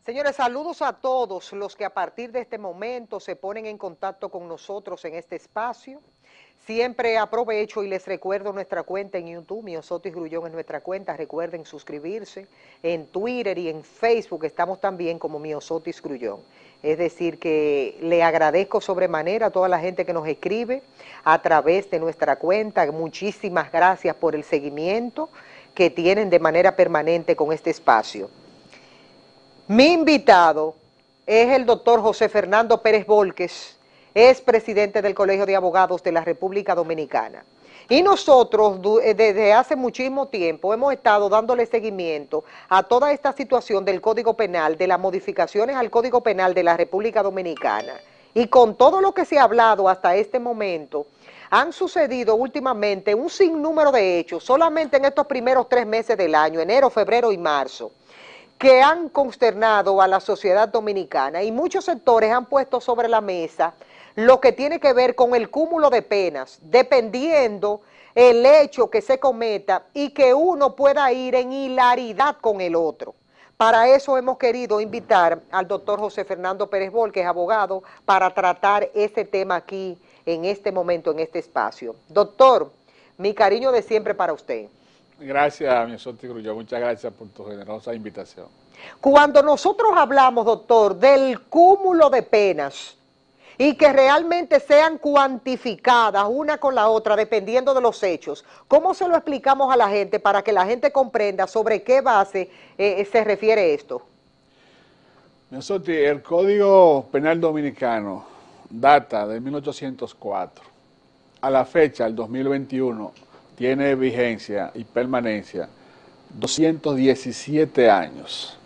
Señores, saludos a todos los que a partir de este momento se ponen en contacto con nosotros en este espacio. Siempre aprovecho y les recuerdo nuestra cuenta en YouTube, Miosotis Grullón es nuestra cuenta, recuerden suscribirse. En Twitter y en Facebook estamos también como Miosotis Grullón. Es decir que le agradezco sobremanera a toda la gente que nos escribe a través de nuestra cuenta. Muchísimas gracias por el seguimiento que tienen de manera permanente con este espacio. Mi invitado es el doctor José Fernando Pérez Volques, es presidente del Colegio de Abogados de la República Dominicana. Y nosotros desde hace muchísimo tiempo hemos estado dándole seguimiento a toda esta situación del Código Penal, de las modificaciones al Código Penal de la República Dominicana. Y con todo lo que se ha hablado hasta este momento, han sucedido últimamente un sinnúmero de hechos, solamente en estos primeros 3 meses del año, enero, febrero y marzo, que han consternado a la sociedad dominicana, y muchos sectores han puesto sobre la mesa lo que tiene que ver con el cúmulo de penas, dependiendo el hecho que se cometa y que uno pueda ir en hilaridad con el otro. Para eso hemos querido invitar al doctor José Fernando Pérez Volques, abogado, para tratar ese tema aquí, en este momento, en este espacio. Doctor, mi cariño de siempre para usted. Gracias, Miosotis Grullón, muchas gracias por tu generosa invitación. Cuando nosotros hablamos, doctor, del cúmulo de penas y que realmente sean cuantificadas una con la otra dependiendo de los hechos, ¿cómo se lo explicamos a la gente para que la gente comprenda sobre qué base se refiere esto? Miosotis, el Código Penal Dominicano data de 1804. A la fecha, el 2021, tiene vigencia y permanencia 217 años.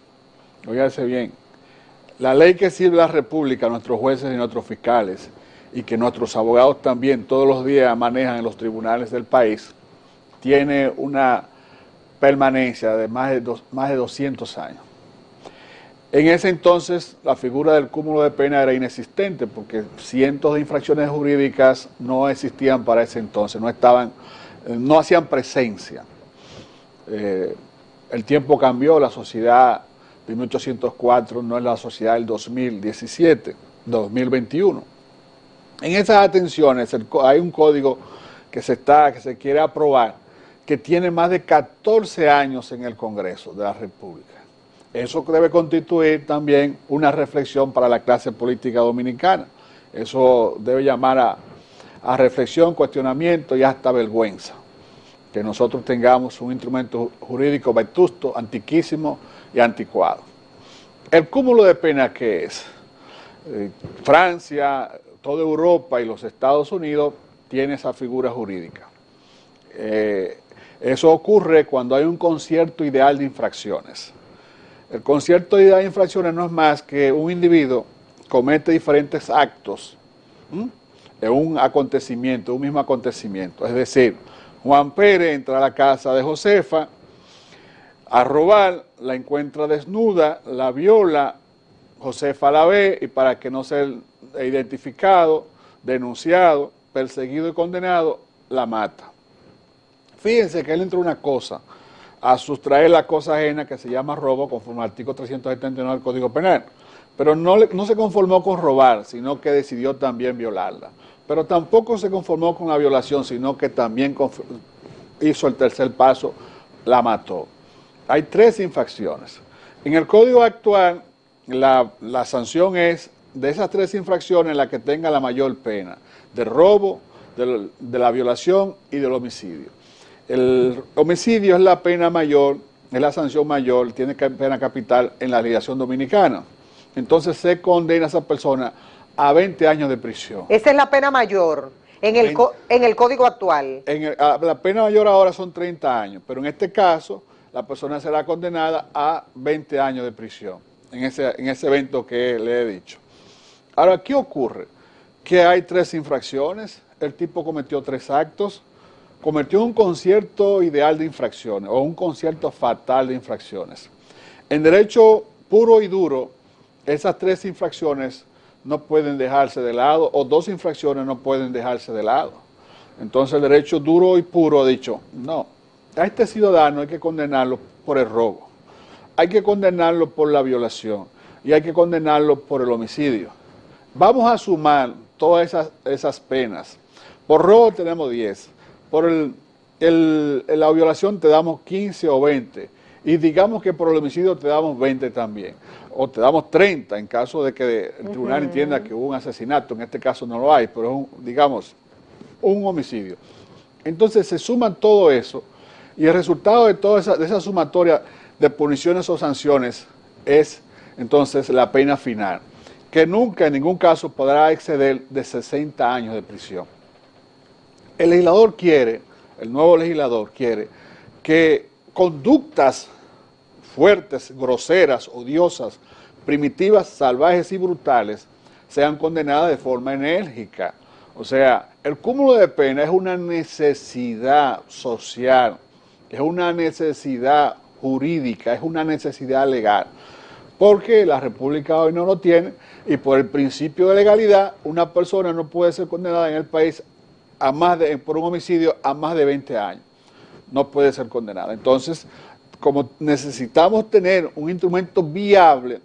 Óigase bien, la ley que sirve a la República, a nuestros jueces y nuestros fiscales, y que nuestros abogados también todos los días manejan en los tribunales del país, tiene una permanencia de más de 200 años. En ese entonces, la figura del cúmulo de pena era inexistente, porque cientos de infracciones jurídicas no existían para ese entonces, no hacían presencia. El tiempo cambió, la sociedad de 1804 no es la sociedad del 2021. En esas atenciones hay un código que se quiere aprobar, que tiene más de 14 años en el Congreso de la República. Eso debe constituir también una reflexión para la clase política dominicana. Eso debe llamar a reflexión, cuestionamiento y hasta vergüenza, que nosotros tengamos un instrumento jurídico vetusto, antiquísimo y anticuado. El cúmulo de pena, ¿qué es? Francia, toda Europa y los Estados Unidos tienen esa figura jurídica. Eso ocurre cuando hay un concierto ideal de infracciones. El concierto ideal de infracciones no es más que un individuo comete diferentes actos en un mismo acontecimiento. Es decir, Juan Pérez entra a la casa de Josefa a robar, la encuentra desnuda, la viola, Josefa la ve y para que no sea identificado, denunciado, perseguido y condenado, la mata. Fíjense que él entró una cosa, a sustraer la cosa ajena que se llama robo conforme al artículo 379 del Código Penal, pero no se conformó con robar, sino que decidió también violarla. Pero tampoco se conformó con la violación, sino que también hizo el tercer paso, la mató. Hay 3 infracciones. En el Código actual, la sanción es de esas 3 infracciones la que tenga la mayor pena, del robo, de la violación y del homicidio. El homicidio es la pena mayor, es la sanción mayor, tiene pena capital en la legislación dominicana. Entonces se condena a esa persona a 20 años de prisión. Esa es la pena mayor en el Código actual. La pena mayor ahora son 30 años, pero en este caso la persona será condenada a 20 años de prisión, en ese evento que le he dicho. Ahora, ¿qué ocurre? Que hay 3 infracciones, el tipo cometió 3 actos, cometió un concierto ideal de infracciones o un concierto fatal de infracciones. En derecho puro y duro, esas 3 infracciones no pueden dejarse de lado, o 2 infracciones no pueden dejarse de lado. Entonces el derecho duro y puro ha dicho, no, a este ciudadano hay que condenarlo por el robo, hay que condenarlo por la violación, y hay que condenarlo por el homicidio. Vamos a sumar todas esas penas. Por robo tenemos 10, por la violación te damos 15 o 20, y digamos que por el homicidio te damos 20 también, o te damos 30 en caso de que el tribunal entienda que hubo un asesinato. En este caso no lo hay, pero es digamos un homicidio. Entonces se suman todo eso, y el resultado de toda esa sumatoria de puniciones o sanciones es entonces la pena final, que nunca en ningún caso podrá exceder de 60 años de prisión. El legislador quiere, el nuevo legislador quiere que conductas fuertes, groseras, odiosas, primitivas, salvajes y brutales sean condenadas de forma enérgica. O sea, el cúmulo de pena es una necesidad social, es una necesidad jurídica, es una necesidad legal, porque la República hoy no lo tiene, y por el principio de legalidad una persona no puede ser condenada en el país por un homicidio a más de 20 años. No puede ser condenada. Entonces, como necesitamos tener un instrumento viable,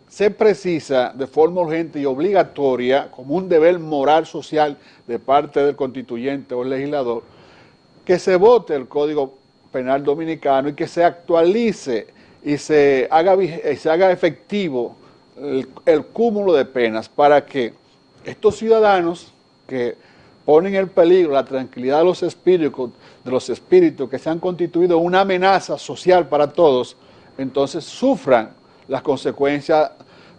se precisa de forma urgente y obligatoria, como un deber moral social de parte del constituyente o el legislador, que se vote el Código Penal Dominicano y que se actualice y se haga efectivo el cúmulo de penas, para que estos ciudadanos que ponen en peligro la tranquilidad de los espíritus que se han constituido una amenaza social para todos, entonces sufran las consecuencias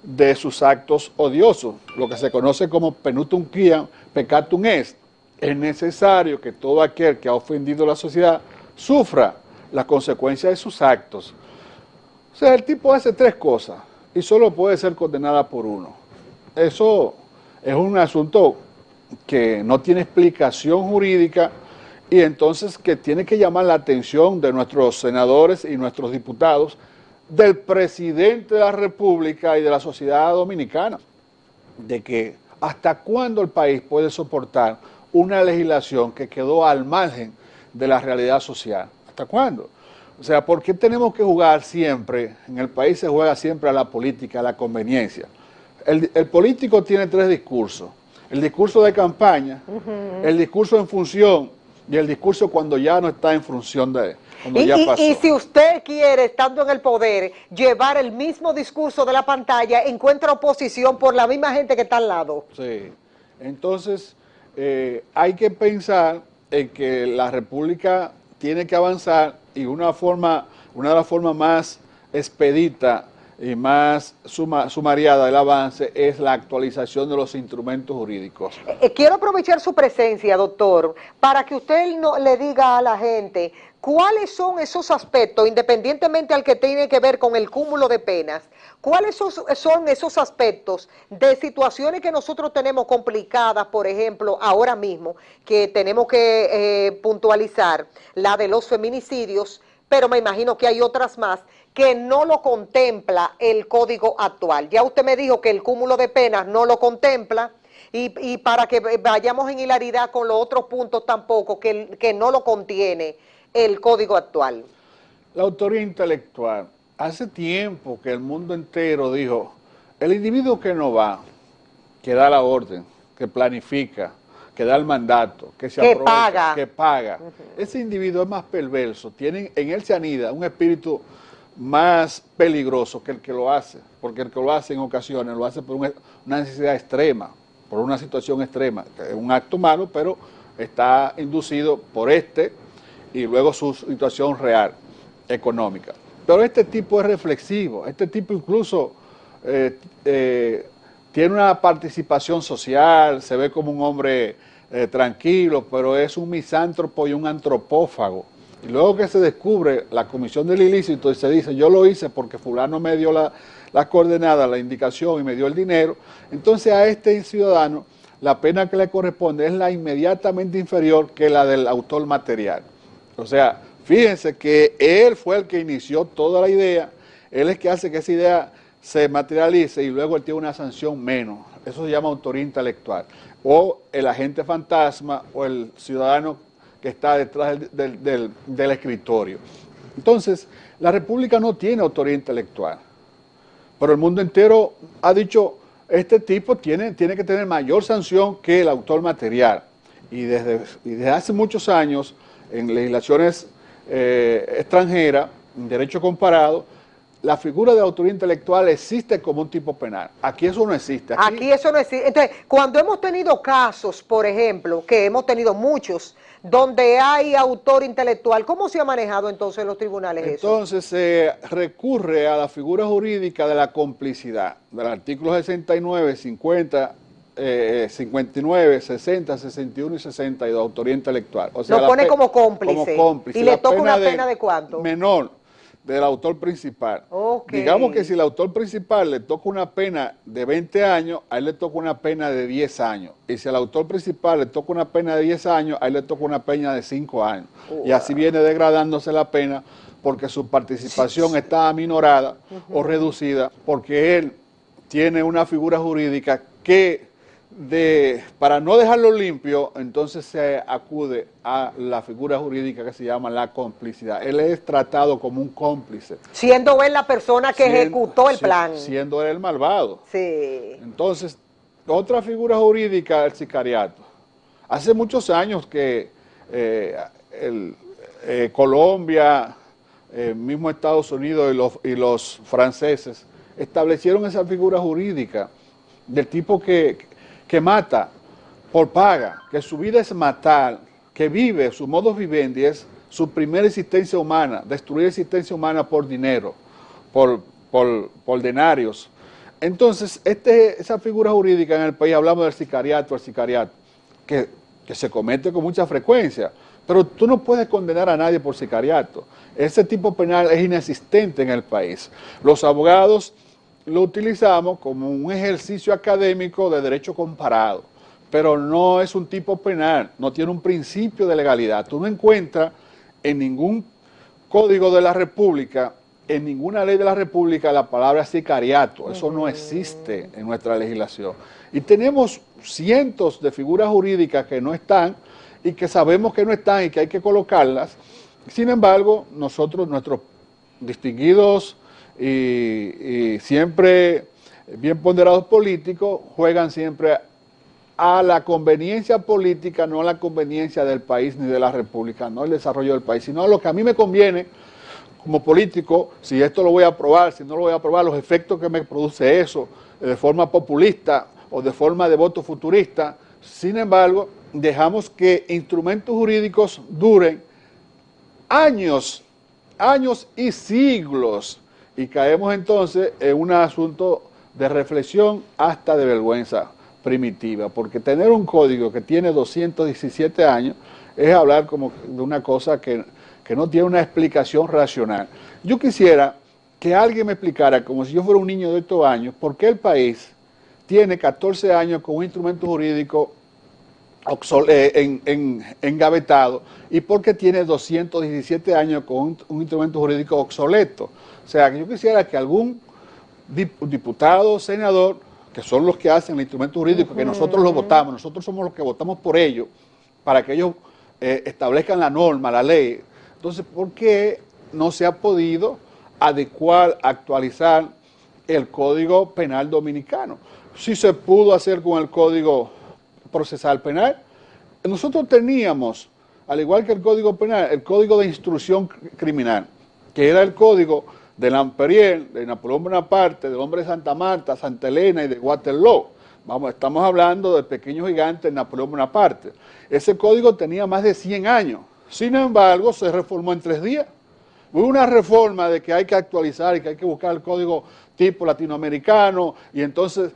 de sus actos odiosos, lo que se conoce como penutum quiam, peccatum est. Es necesario que todo aquel que ha ofendido a la sociedad sufra las consecuencias de sus actos. O sea, el tipo hace 3 cosas y solo puede ser condenada por uno. Eso es un asunto que no tiene explicación jurídica, y entonces que tiene que llamar la atención de nuestros senadores y nuestros diputados, del presidente de la República y de la sociedad dominicana, de que hasta cuándo el país puede soportar una legislación que quedó al margen de la realidad social. ¿Hasta cuándo? O sea, ¿por qué tenemos que jugar siempre? En el país se juega siempre a la política, a la conveniencia. El político tiene 3 discursos. El discurso de campaña, el discurso en función y el discurso cuando ya no está en función de cuando ya pasó. Y si usted quiere, estando en el poder, llevar el mismo discurso de la pantalla, encuentra oposición por la misma gente que está al lado. Sí, entonces hay que pensar en que la República tiene que avanzar, y una de las formas más expedita y más sumariada del avance es la actualización de los instrumentos jurídicos. Quiero aprovechar su presencia, doctor, para que usted le diga a la gente cuáles son esos aspectos, independientemente al que tiene que ver con el cúmulo de penas, cuáles son esos aspectos de situaciones que nosotros tenemos complicadas, por ejemplo, ahora mismo, que tenemos que puntualizar, la de los feminicidios, pero me imagino que hay otras más que no lo contempla el código actual. Ya usted me dijo que el cúmulo de penas no lo contempla, y para que vayamos en hilaridad con los otros puntos tampoco, que no lo contiene el código actual. La autoría intelectual. Hace tiempo que el mundo entero dijo, el individuo que no va, que da la orden, que planifica, que da el mandato, que se aprovecha, que paga. Ese individuo es más perverso, en él se anida un espíritu más peligroso que el que lo hace, porque el que lo hace en ocasiones lo hace por una necesidad extrema, por una situación extrema, que es un acto malo, pero está inducido por y luego su situación real, económica. Pero este tipo es reflexivo, este tipo incluso tiene una participación social, se ve como un hombre tranquilo, pero es un misántropo y un antropófago. Y luego que se descubre la comisión del ilícito y se dice, yo lo hice porque fulano me dio la coordenada, la indicación y me dio el dinero, entonces a este ciudadano la pena que le corresponde es la inmediatamente inferior que la del autor material. O sea, fíjense que él fue el que inició toda la idea, él es que hace que esa idea se materialice y luego él tiene una sanción menos. Eso se llama autoría intelectual. O el agente fantasma o el ciudadano que está detrás del escritorio. Entonces, la República no tiene autoría intelectual. Pero el mundo entero ha dicho, este tipo tiene que tener mayor sanción que el autor material. Y desde hace muchos años, en legislaciones extranjeras, en derecho comparado, la figura de autoría intelectual existe como un tipo penal. Aquí eso no existe. Aquí eso no existe. Entonces, cuando hemos tenido casos, por ejemplo, que hemos tenido muchos, donde hay autor intelectual, ¿cómo se ha manejado entonces en los tribunales eso? Entonces se recurre a la figura jurídica de la complicidad, del artículo 69, 50, 59, 60, 61 y 62, autoría intelectual. O sea, lo pone como cómplice. ¿Y le toca una pena de cuánto? Menor del autor principal. Okay. Digamos que si el autor principal le toca una pena de 20 años, a él le toca una pena de 10 años. Y si al autor principal le toca una pena de 10 años, a él le toca una pena de 5 años. Wow. Y así viene degradándose la pena porque su participación está aminorada o reducida porque él tiene una figura jurídica que para no dejarlo limpio, entonces se acude a la figura jurídica que se llama la complicidad. Él es tratado como un cómplice. Siendo él la persona que ejecutó el plan. Siendo él el malvado. Sí. Entonces, otra figura jurídica, el sicariato. Hace muchos años que Colombia, mismo Estados Unidos y los franceses establecieron esa figura jurídica del tipo que mata por paga, que su vida es matar, que vive, su modus vivendi es su primera existencia humana, destruir existencia humana por dinero, por denarios. Entonces, esa figura jurídica en el país, hablamos del sicariato, que se comete con mucha frecuencia, pero tú no puedes condenar a nadie por sicariato. Ese tipo penal es inexistente en el país. Los abogados lo utilizamos como un ejercicio académico de derecho comparado, pero no es un tipo penal, no tiene un principio de legalidad. Tú no encuentras en ningún código de la República, en ninguna ley de la República, la palabra sicariato. Eso no existe en nuestra legislación. Y tenemos cientos de figuras jurídicas que no están y que sabemos que no están y que hay que colocarlas. Sin embargo, nosotros, nuestros distinguidos y siempre bien ponderados políticos juegan siempre a la conveniencia política, no a la conveniencia del país ni de la República, no el desarrollo del país, sino a lo que a mí me conviene como político, si esto lo voy a aprobar, si no lo voy a aprobar, los efectos que me produce eso, de forma populista o de forma de voto futurista. Sin embargo, dejamos que instrumentos jurídicos duren años y siglos, y caemos entonces en un asunto de reflexión hasta de vergüenza primitiva, porque tener un código que tiene 217 años es hablar como de una cosa que no tiene una explicación racional. Yo quisiera que alguien me explicara, como si yo fuera un niño de 8 años, por qué el país tiene 14 años con un instrumento jurídico engavetado y por qué tiene 217 años con un instrumento jurídico obsoleto. O sea, que yo quisiera que algún diputado, senador, que son los que hacen el instrumento jurídico, que nosotros los votamos, nosotros somos los que votamos por ellos, para que ellos establezcan la norma, la ley. Entonces, ¿por qué no se ha podido adecuar, actualizar el Código Penal Dominicano? Sí se pudo hacer con el Código Procesal Penal. Nosotros teníamos, al igual que el Código Penal, el Código de Instrucción Criminal, que era el código de Lamperier, de Napoleón Bonaparte, del hombre de Santa Marta, Santa Elena y de Waterloo. Estamos hablando del pequeño gigante Napoleón Bonaparte. Ese código tenía más de 100 años. Sin embargo, se reformó en 3 días. Hubo una reforma de que hay que actualizar y que hay que buscar el código tipo latinoamericano, y entonces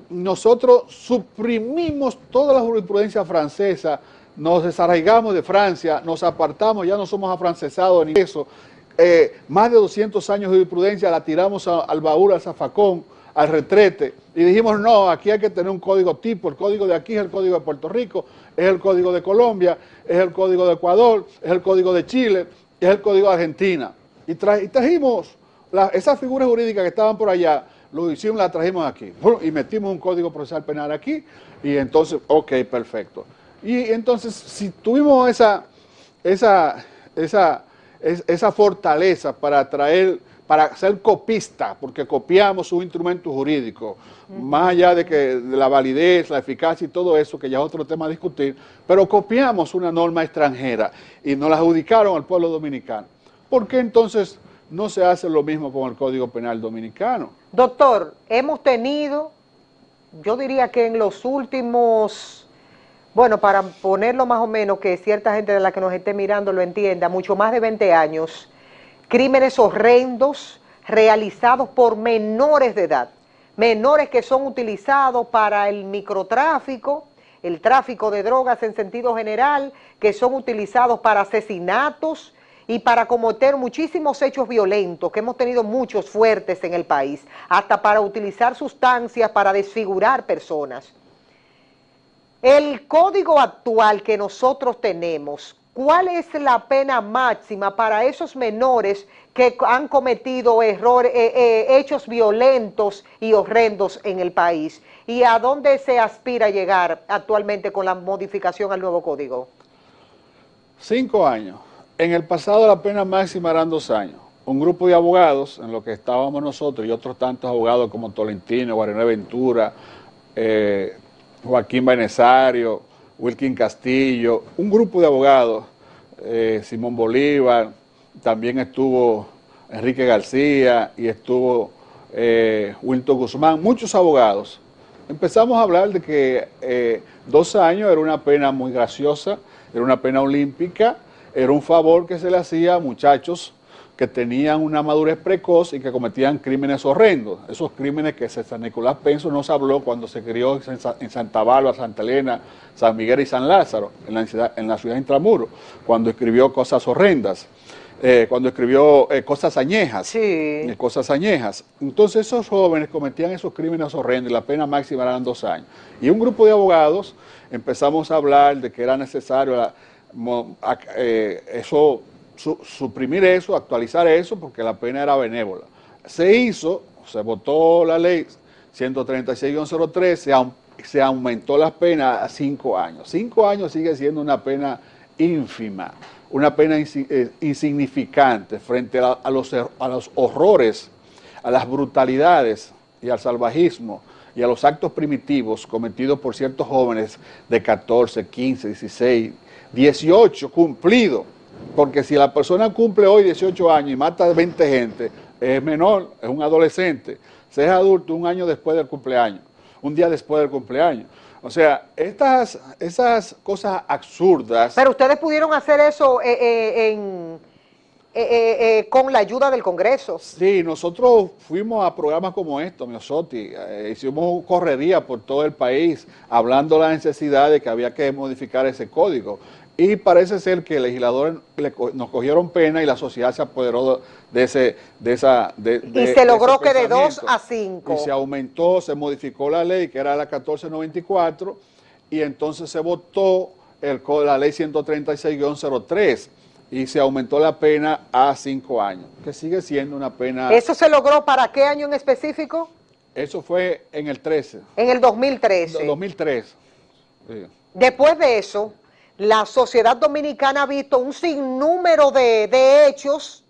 nosotros suprimimos toda la jurisprudencia francesa, nos desarraigamos de Francia, nos apartamos, ya no somos afrancesados ni eso. Más de 200 años de jurisprudencia la tiramos al baúl, al zafacón, al retrete, y dijimos, no, aquí hay que tener un código tipo. El código de aquí es el código de Puerto Rico, es el código de Colombia, es el código de Ecuador, es el código de Chile, es el código de Argentina. Y trajimos esas figuras jurídicas que estaban por allá, lo hicimos, las trajimos aquí, y metimos un código procesal penal aquí, y entonces, ok, perfecto. Y entonces, si tuvimos esa fortaleza para traer para ser copista, porque copiamos un instrumento jurídico, más allá de la validez, la eficacia y todo eso, que ya es otro tema a discutir, pero copiamos una norma extranjera y nos la adjudicaron al pueblo dominicano. ¿Por qué entonces no se hace lo mismo con el Código Penal dominicano? Doctor, hemos tenido, yo diría que en los últimos, bueno, para ponerlo más o menos, que cierta gente de la que nos esté mirando lo entienda, mucho más de 20 años, crímenes horrendos realizados por menores de edad, menores que son utilizados para el microtráfico, el tráfico de drogas en sentido general, que son utilizados para asesinatos y para cometer muchísimos hechos violentos, que hemos tenido muchos fuertes en el país, hasta para utilizar sustancias para desfigurar personas. El código actual que nosotros tenemos, ¿cuál es la pena máxima para esos menores que han cometido hechos violentos y horrendos en el país? ¿Y a dónde se aspira a llegar actualmente con la modificación al nuevo código? 5 años. En el pasado la pena máxima eran 2 años. Un grupo de abogados, en lo que estábamos nosotros y otros tantos abogados como Tolentino, Guarinó Ventura, Joaquín Benesario, Wilkin Castillo, un grupo de abogados, Simón Bolívar, también estuvo Enrique García y estuvo Wilton Guzmán, muchos abogados. Empezamos a hablar de que 2 años era una pena muy graciosa, era una pena olímpica, era un favor que se le hacía a muchachos que tenían una madurez precoz y que cometían crímenes horrendos. Esos crímenes que César Nicolás Penso nos habló cuando se crió en Santa Bárbara, Santa Elena, San Miguel y San Lázaro, en la ciudad de Intramuros, cuando escribió cosas horrendas, cuando escribió cosas añejas. Sí. Cosas añejas. Entonces esos jóvenes cometían esos crímenes horrendos y la pena máxima eran 2 años. Y un grupo de abogados empezamos a hablar de que era necesario suprimir eso, actualizar eso, porque la pena era benévola. Se votó la ley 136-03, se aumentó las penas a 5 años. 5 años sigue siendo una pena ínfima, una pena insignificante frente a los horrores, a las brutalidades y al salvajismo y a los actos primitivos cometidos por ciertos jóvenes de 14, 15, 16, 18 cumplidos. Porque si la persona cumple hoy 18 años y mata a 20 gente, es menor, es un adolescente. Si es adulto, un año después del cumpleaños, un día después del cumpleaños. O sea, esas cosas absurdas... Pero ustedes pudieron hacer eso con la ayuda del Congreso. Sí, nosotros fuimos a programas como estos, Miosotti, hicimos correría por todo el país, hablando de la necesidad de que había que modificar ese código. Y parece ser que legisladores nos cogieron pena y la sociedad se apoderó y se logró que de 2 a 5. Y se aumentó, se modificó la ley, que era la 1494, y entonces se votó la ley 136-03, y se aumentó la pena a 5 años, que sigue siendo una pena... ¿Eso se logró para qué año en específico? Eso fue en el 13. En el 2013. 2003. Sí. Después de eso, la sociedad dominicana ha visto un sinnúmero de hechos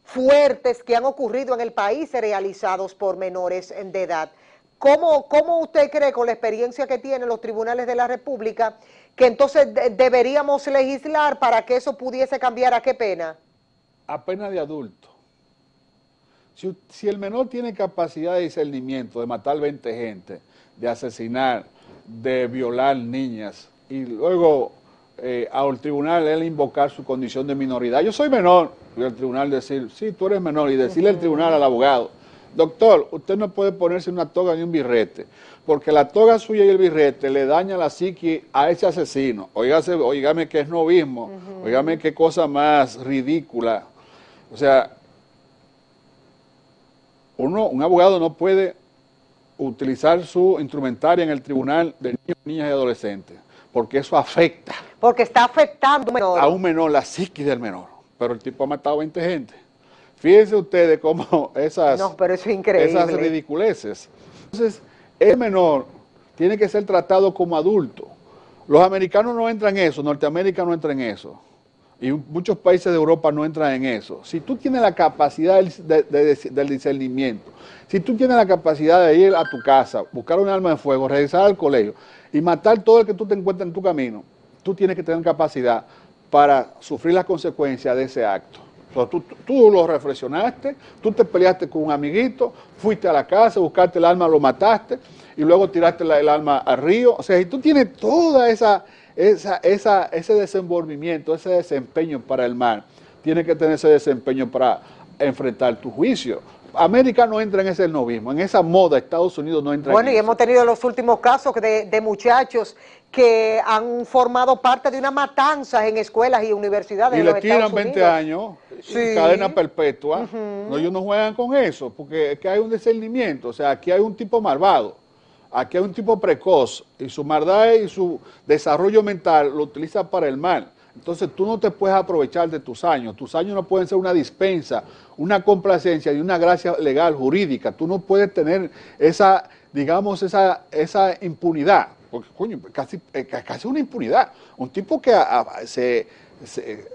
fuertes que han ocurrido en el país realizados por menores de edad. ¿Cómo usted cree, con la experiencia que tienen los tribunales de la República, que entonces deberíamos legislar para que eso pudiese cambiar? ¿A qué pena? A pena de adulto. Si el menor tiene capacidad de discernimiento, de matar 20 gente, de asesinar, de violar niñas, y luego al tribunal él invocar su condición de minoridad. Yo soy menor, y el tribunal decir, sí, tú eres menor, y decirle al tribunal, al abogado, doctor, usted no puede ponerse una toga ni un birrete, porque la toga suya y el birrete le daña la psique a ese asesino. Óigame que es novismo, óigame qué cosa más ridícula. O sea, un abogado no puede utilizar su instrumentaria en el tribunal de niños, niñas y adolescentes, porque eso afecta. Porque está afectando a un menor, la psiquis del menor. Pero el tipo ha matado 20 gente. Fíjense ustedes cómo esas ridiculeces. Entonces, el menor tiene que ser tratado como adulto. Los americanos no entran en eso, Norteamérica no entra en eso. y muchos países de Europa no entran en eso. Si tú tienes la capacidad del discernimiento, si tú tienes la capacidad de ir a tu casa, buscar un arma de fuego, regresar al colegio y matar todo el que tú te encuentres en tu camino, tú tienes que tener capacidad para sufrir las consecuencias de ese acto. O sea, tú lo reflexionaste, tú te peleaste con un amiguito, fuiste a la casa, buscaste el arma, lo mataste y luego tiraste el arma al río. O sea, si tú tienes toda ese desenvolvimiento, ese desempeño para el mal, tienes que tener ese desempeño para enfrentar tu juicio. América no entra en ese novismo, en esa moda. Estados Unidos no entra en eso. Bueno, y hemos tenido los últimos casos de muchachos que han formado parte de una matanza en escuelas y universidades y de los Estados Unidos. le tiran 20 años, sí. Cadena perpetua. No, ellos no juegan con eso, porque es que hay un discernimiento. O sea, aquí hay un tipo malvado, aquí hay un tipo precoz, y su maldad y su desarrollo mental lo utiliza para el mal. Entonces tú no te puedes aprovechar de tus años no pueden ser una dispensa, una complacencia y una gracia legal, jurídica. Tú no puedes tener esa, digamos, esa impunidad, porque coño, casi una impunidad. Un tipo que se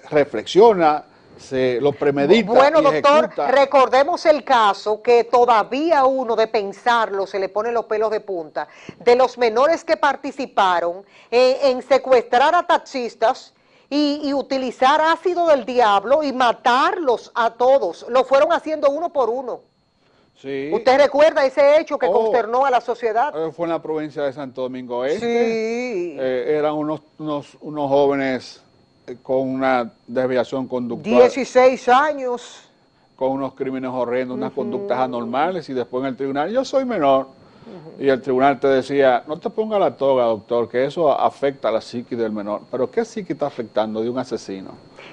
reflexiona, se lo premedita. Bueno, y doctor, ejecuta. recordemos el caso que todavía uno de pensarlo se le ponen los pelos de punta, de los menores que participaron en secuestrar a taxistas y utilizar ácido del diablo y matarlos a todos. Lo fueron haciendo uno por uno. Sí. ¿Usted recuerda ese hecho que consternó a la sociedad? Fue en la provincia de Santo Domingo Este. Sí. Eran unos jóvenes con una desviación conductual. 16 años. Con unos crímenes horrendos, unas conductas anormales, y después en el tribunal, yo soy menor, y el tribunal te decía, no te ponga la toga, doctor, que eso afecta a la psique del menor. ¿Pero qué psique está afectando de un asesino?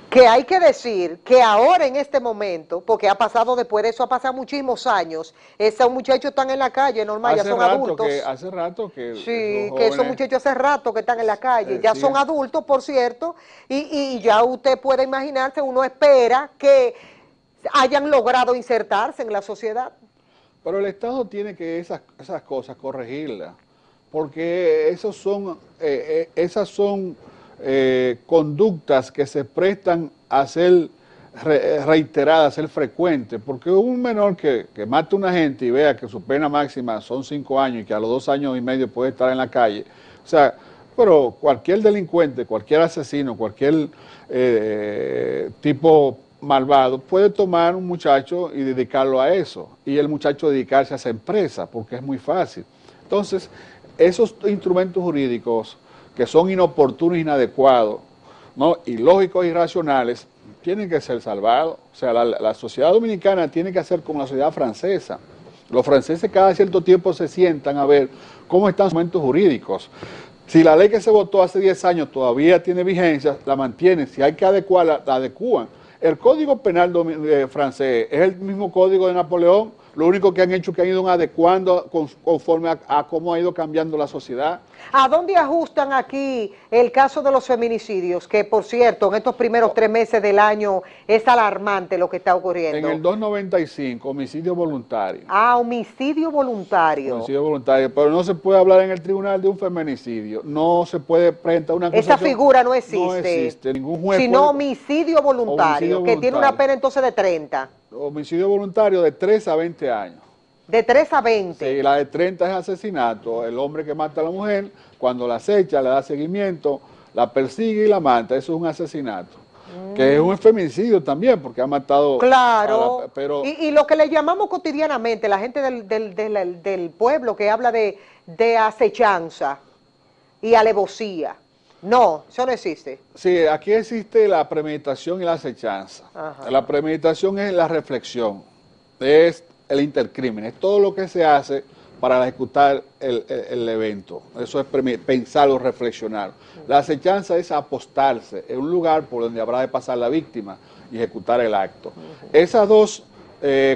Que hay que decir que ahora en este momento, porque ha pasado después de eso, ha pasado muchísimos años, esos muchachos están en la calle, normal, ya son adultos. Hace rato que... Sí, que esos muchachos hace rato que están en la calle, ya son adultos, por cierto, y ya usted puede imaginarse, uno espera que hayan logrado insertarse en la sociedad. Pero el Estado tiene que esas cosas corregirlas, porque esas son conductas que se prestan a ser reiteradas, a ser frecuentes, porque un menor que mate a una gente y vea que su pena máxima son 5 años y que a los 2 años y medio puede estar en la calle, o sea, pero cualquier delincuente, cualquier asesino, cualquier tipo malvado puede tomar un muchacho y dedicarlo a eso, y el muchacho dedicarse a esa empresa, porque es muy fácil. Entonces, esos instrumentos jurídicos que son inoportunos e inadecuados, ¿no?, ilógicos e irracionales, tienen que ser salvados. O sea, la sociedad dominicana tiene que hacer como la sociedad francesa. Los franceses cada cierto tiempo se sientan a ver cómo están los instrumentos jurídicos. Si la ley que se votó hace 10 años todavía tiene vigencia, la mantienen. Si hay que adecuarla, la adecúan. El Código Penal francés es el mismo código de Napoleón, lo único que han hecho es que han ido adecuando conforme a cómo ha ido cambiando la sociedad. ¿A dónde ajustan aquí el caso de los feminicidios? Que, por cierto, en estos primeros 3 meses del año es alarmante lo que está ocurriendo. En el 295, homicidio voluntario. Ah, homicidio voluntario. Homicidio voluntario, pero no se puede hablar en el tribunal de un feminicidio. No se puede presentar una acusación. Esa figura no existe. No existe. Ningún juez sino homicidio voluntario, que tiene una pena entonces de 30. Homicidio voluntario de 3 a 20 años. De 3 a 20. Sí, la de 30 es asesinato. El hombre que mata a la mujer, cuando la acecha, le da seguimiento, la persigue y la mata. Eso es un asesinato. Que es un feminicidio también, porque ha matado... Claro, pero y lo que le llamamos cotidianamente, la gente del pueblo que habla de acechanza y alevosía. No, eso no existe. Sí, aquí existe la premeditación y la acechanza. Ajá. La premeditación es la reflexión, es el intercrimen, es todo lo que se hace para ejecutar el evento. Eso es pensar o reflexionar. La acechanza es apostarse en un lugar por donde habrá de pasar la víctima y ejecutar el acto. Esas dos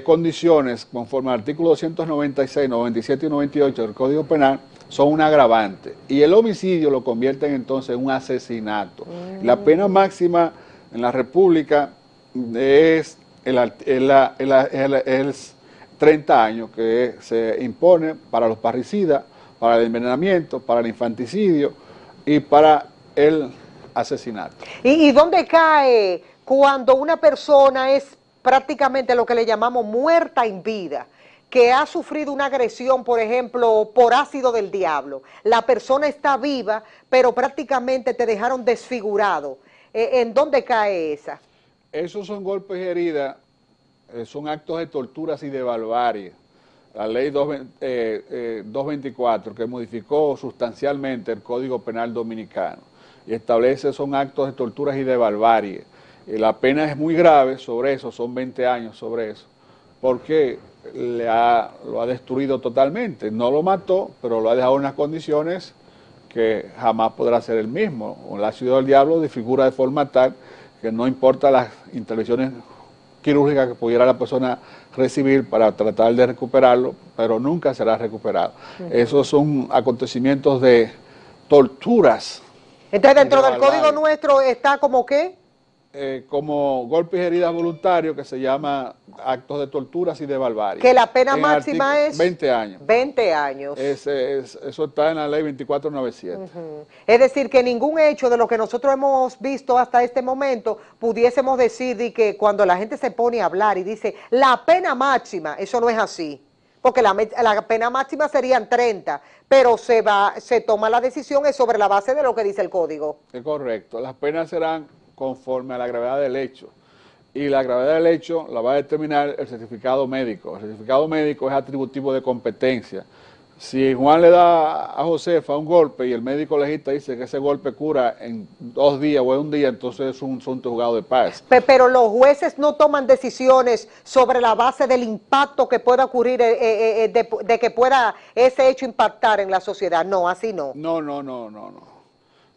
condiciones, conforme al artículo 296, 97 y 98 del Código Penal, son un agravante. Y el homicidio lo convierten entonces en un asesinato. La pena máxima en la República es el 30 años que se impone para los parricidas, para el envenenamiento, para el infanticidio y para el asesinato. ¿Y dónde cae cuando una persona es prácticamente lo que le llamamos muerta en vida, que ha sufrido una agresión, por ejemplo, por ácido del diablo? La persona está viva, pero prácticamente te dejaron desfigurado. ¿En dónde cae esa? Esos son golpes y heridas, son actos de torturas y de barbarie. La ley 224, que modificó sustancialmente el Código Penal Dominicano y establece son actos de torturas y de barbarie. La pena es muy grave sobre eso, son 20 años sobre eso, porque lo ha destruido totalmente. No lo mató, pero lo ha dejado en unas condiciones que jamás podrá ser el mismo. El ácido del diablo desfigura de forma tal que no importa las intervenciones quirúrgicas que pudiera la persona recibir para tratar de recuperarlo, pero nunca será recuperado. Esos son acontecimientos de torturas. Entonces, dentro del código nuestro está como qué? Como golpes y heridas voluntarios, que se llama actos de torturas y de barbarie. Que la pena máxima es 20 años. 20 años. Eso está en la ley 2497. Es decir, que ningún hecho de lo que nosotros hemos visto hasta este momento pudiésemos decir de que cuando la gente se pone a hablar y dice la pena máxima, eso no es así. Porque la pena máxima serían 30, pero se toma la decisión es sobre la base de lo que dice el código. Es correcto. Las penas serán conforme a la gravedad del hecho. Y la gravedad del hecho la va a determinar el certificado médico. El certificado médico es atributivo de competencia. Si Juan le da a Josefa un golpe y el médico legista dice que ese golpe cura en 2 días o en 1 día, entonces es un asunto juzgado de paz. Pero los jueces no toman decisiones sobre la base del impacto que pueda ocurrir, de que pueda ese hecho impactar en la sociedad. No, así no.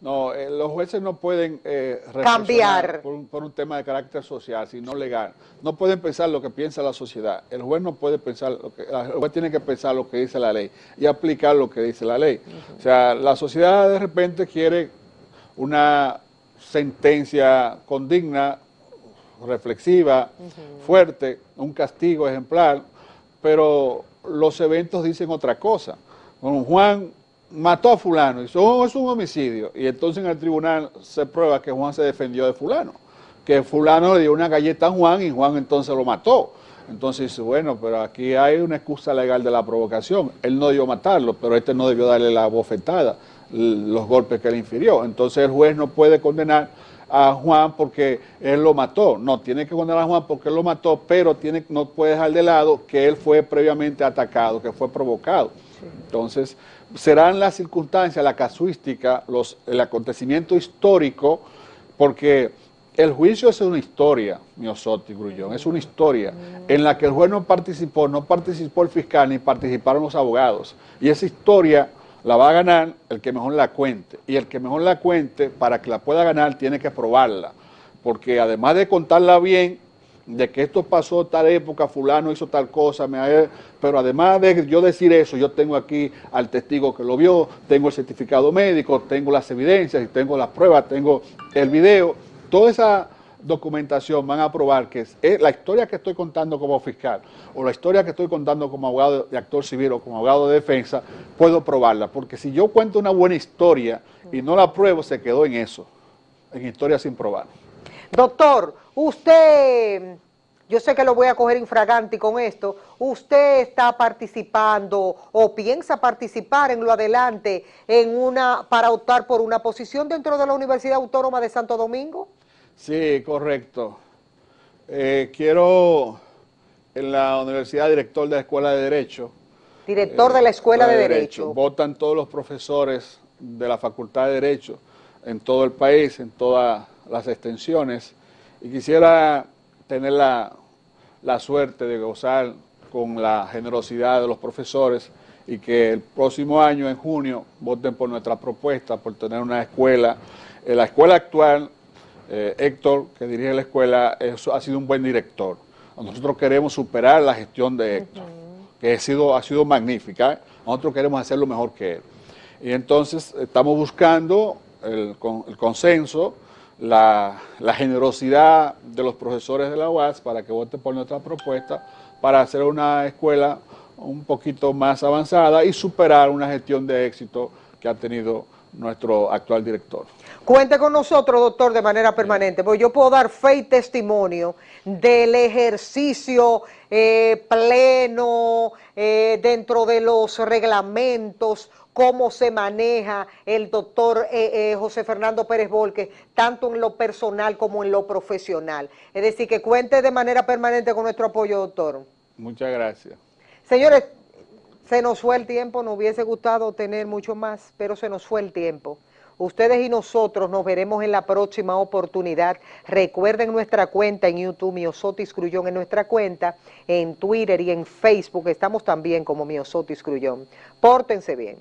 No, los jueces no pueden cambiar por un tema de carácter social, sino legal. No pueden pensar lo que piensa la sociedad. El juez no puede pensar el juez tiene que pensar lo que dice la ley y aplicar lo que dice la ley. O sea, la sociedad de repente quiere una sentencia condigna, reflexiva, fuerte, un castigo ejemplar, pero los eventos dicen otra cosa. Bueno, Juan mató a fulano, y eso es un homicidio, y entonces en el tribunal se prueba que Juan se defendió de fulano, que fulano le dio una galleta a Juan y Juan entonces lo mató. Entonces dice, bueno, pero aquí hay una excusa legal de la provocación, él no debió matarlo, pero este no debió darle la bofetada, los golpes que le infirió. Entonces el juez no puede condenar a Juan porque él lo mató, no, tiene que condenar a Juan porque él lo mató, pero no puede dejar de lado que él fue previamente atacado, que fue provocado. Entonces, serán las circunstancias, la casuística, el acontecimiento histórico, porque el juicio es una historia, Miosotti Grullón, es una historia en la que el juez no participó el fiscal, ni participaron los abogados. Y esa historia la va a ganar el que mejor la cuente. Y el que mejor la cuente, para que la pueda ganar, tiene que probarla. Porque además de contarla bien, de que esto pasó tal época, fulano hizo tal cosa, pero además de yo decir eso, yo tengo aquí al testigo que lo vio, tengo el certificado médico, tengo las evidencias, tengo las pruebas, tengo el video, toda esa documentación van a probar que es la historia que estoy contando como fiscal o la historia que estoy contando como abogado de actor civil o como abogado de defensa, puedo probarla, porque si yo cuento una buena historia y no la pruebo, se quedó en eso, en historia sin probar. Doctor, usted, yo sé que lo voy a coger infraganti con esto, ¿usted está participando o piensa participar en lo adelante para optar por una posición dentro de la Universidad Autónoma de Santo Domingo? Sí, correcto. Quiero en la universidad director de la Escuela de Derecho. Director de la Escuela de Derecho. Votan todos los profesores de la Facultad de Derecho en todo el país, en todas las extensiones, y quisiera tener la suerte de gozar con la generosidad de los profesores y que el próximo año, en junio, voten por nuestra propuesta, por tener una escuela. La escuela actual, Héctor, que dirige la escuela, ha sido un buen director. Nosotros queremos superar la gestión de Héctor, que ha sido magnífica. Nosotros queremos hacerlo mejor que él. Y entonces estamos buscando el consenso, la generosidad de los profesores de la UAS para que voten por nuestra propuesta para hacer una escuela un poquito más avanzada y superar una gestión de éxito que ha tenido nuestro actual director. Cuente con nosotros, doctor, de manera permanente, porque yo puedo dar fe y testimonio del ejercicio pleno dentro de los reglamentos, cómo se maneja el doctor José Fernando Pérez Volque, tanto en lo personal como en lo profesional. Es decir, que cuente de manera permanente con nuestro apoyo, doctor. Muchas gracias. Señores, se nos fue el tiempo, nos hubiese gustado tener mucho más, pero se nos fue el tiempo. Ustedes y nosotros nos veremos en la próxima oportunidad. Recuerden nuestra cuenta en YouTube, Miosotis Grullón, en nuestra cuenta, en Twitter y en Facebook. Estamos también como Miosotis Grullón. Pórtense bien.